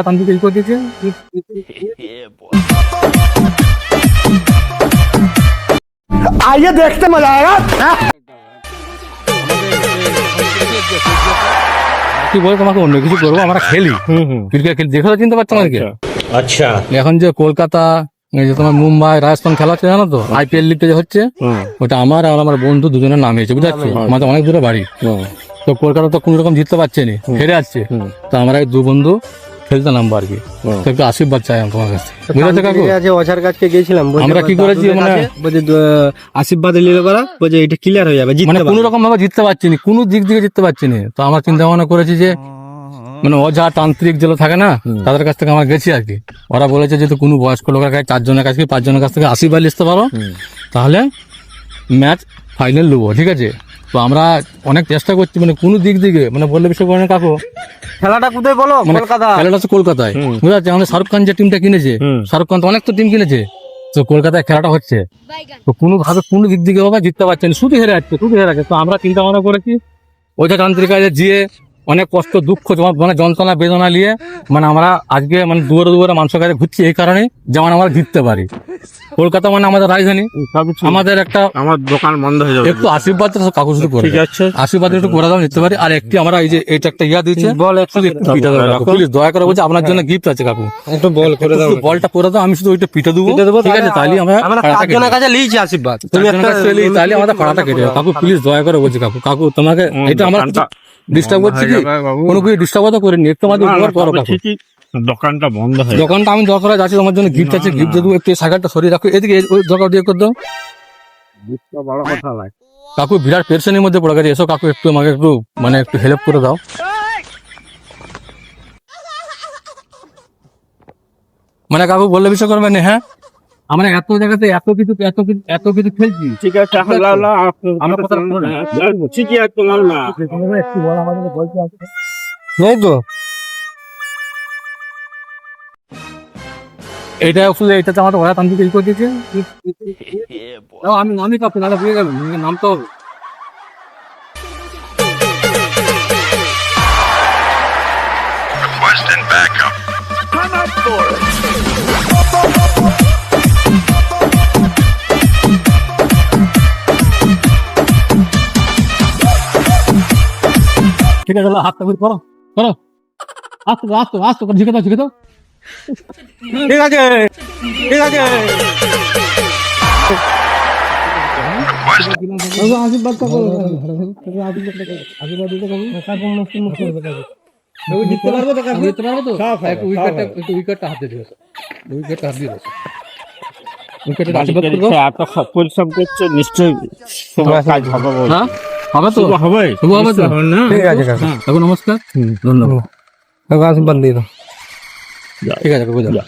तांत्रिक এই করে দিয়েছে। आइए देखते मजा आएगा। কি বলে তোমাকে অন্য কিছু করবো, আমরা খেলি ক্রিকেট খেলি, দেখো চিনতে পারছো আমাকে। अच्छा এখন যে কলকাতা এই যে তোমার মুম্বাই রাজস্থান খেলা হচ্ছে জানো তো, আইপিএল লিগটা যে হচ্ছে ওটা আমার আর আমার বন্ধু দুজনের নাম হয়েছে, বুঝতে পারছো। আমাদের অনেক দূরে বাড়ি, তো কলকাতা তো কোন রকম জিততে পারছে না, হেরে যাচ্ছে। তো আমরা এই দু বন্ধু খেলতে নামবো আর কি, তো একটু আশীর্বাদ চাই তোমার কাছে, বুঝেছো কাকু। ওঝার কাছে গেছিলাম, আমরা কি করেছি মানে আশীর্বাদ নিলে পরা বলছে এটা ক্লিয়ার হয়ে যাবে, মানে কোন রকম ভাবে জিততে পারছি না, কোন দিক থেকে জিততে পারছি না। তো আমরা চিন্তা ভাবনা করেছি যে মানে ওঝা তান্ত্রিক যেগুলো থাকে না তাদের কাছ থেকে আমরা গেছি আর কি। ওরা বলেছে যে কোনো বয়স্ক লোকের কাছে 4 জনের কাছে 5 জনের কাছ থেকে আশীর্বাদ লিখতে পারো, তাহলে ম্যাচ ফাইনাল নেবো, ঠিক আছে। তো আমরা অনেক চেষ্টা করছি, মানে কোন দিক থেকে মানে বললে বিষয় করে না কাকু। খেলাটা কোথায় বলো? কলকাতা। খেলাটা হচ্ছে কলকাতায়, বুঝতে পারছি। আমাদের শাহরুখ খান যে টিমটা কিনেছে, শাহরুখ খান তো অনেক তো টিম কিনেছে, তো কলকাতায় খেলাটা হচ্ছে। তো কোনো ভাবে কোনো দিক থেকে বাবা জিততে পারছে না, শুধু হেরে যাচ্ছে, শুধু হেরে যাচ্ছে। তো আমরা চিন্তা ভাবনা করেছি ওইটা তান্ত্রিকায় গিয়ে অনেক কষ্ট দুঃখ মানে যন্ত্রণা বেদনা নিয়ে মানে আমরা আজকে মানে দুয়ারে দুয়ারে মানুষের কাছে ঘুরছি এই কারণে যেমন আমরা জিততে পারি। কলকাতা মানে আমাদের রাজধানী, আমাদের একটা আমার দোকান বন্ধ হয়ে যাবে, একটু আশীর্বাদ কাগজ শুধু করে, ঠিক আছে আশীর্বাদ একটু করে দাও, নিতে পারি। আর একটি আমরা এই যে এটা একটা ইয়া দিয়েছে, বল একটু পিঠা দাও কাকু, প্লিজ দয়া করে, বলছি আপনার জন্য গিফট আছে কাকু, একটু বল করে দাও, বলটা করে দাও, আমি শুধু ওইটা পিঠা দেবো, ঠিক আছে। তাহলে আমরা 5 জনের কাছে লিয়েছি আশীর্বাদ, তুমি একটা তাহলে আমাদের পাড়াটা কেটে দাও কাকু, প্লিজ দয়া করে বলছি কাকু। কাকু তোমাকে এটা আমার ডিস্টার্ব করছি কি? কোনো কিছু ডিস্টার্ব তো করিনি, একটু আমাদের উপকার করো কাকু। দোকানটা বন্ধ হয়ে দোকানটা আমি দরকার যাচ্ছি, তোমার জন্য গিফট আছে, গিফট দেবো। একটু সাইকেলটা সরিয়ে রাখো, এদিকে ওই দরকার দিয়ে করে দাও বড় কথা লাগে। কাকু। বিরাট পেরেশানির মধ্যে পড়ে গেছে, এসো কাকু একটু আমাকে একটু মানে একটু হেল্প করে দাও। মানে কাকু বললে বিষয় করবে না, হ্যাঁ আমরা এত জায়গাতে এত কিছু খেলছি, ঠিক আছে আমরা কথা ঠিকই আছে তোমার না একটু বল আমাদের বলতে আছে নেই তো। এইটা আসলে এটাতে আমাদের ওরা তান্ত্রিক এই করে দিয়েছে। আমি কাপড় নাহলে বুঝে গেল নাম তো হবে। Requesting backup. Come up for it. ঠিক আছে, হাতটা ঘুরে করো করো, আস্তে আস্তে আস্তে করে ঝিকে দাও, ঝিকে দাও। ঠিক আছে ঠিক আছে আশীর্বাদটা করো, আশীর্বাদ দিতে জিততে পারবো তো, জিততে পারবো তো। একটু উইকেটটা হাতে দিয়ে দাও, উইকেটটা হাত দিয়ে দাও, উইকেটটা আশীর্বাদ করে দাও। এত পরিশ্রম করছে, নিশ্চয়ই কাজ হবে। হ্যাঁ হবে তো, হবে শুভ হবে তো। ঠিক আছে কাকু নমস্কার, ধন্যবাদ। আশীর্বাদ দিয়ে দাও। ঠিক আছে কাকু যাও।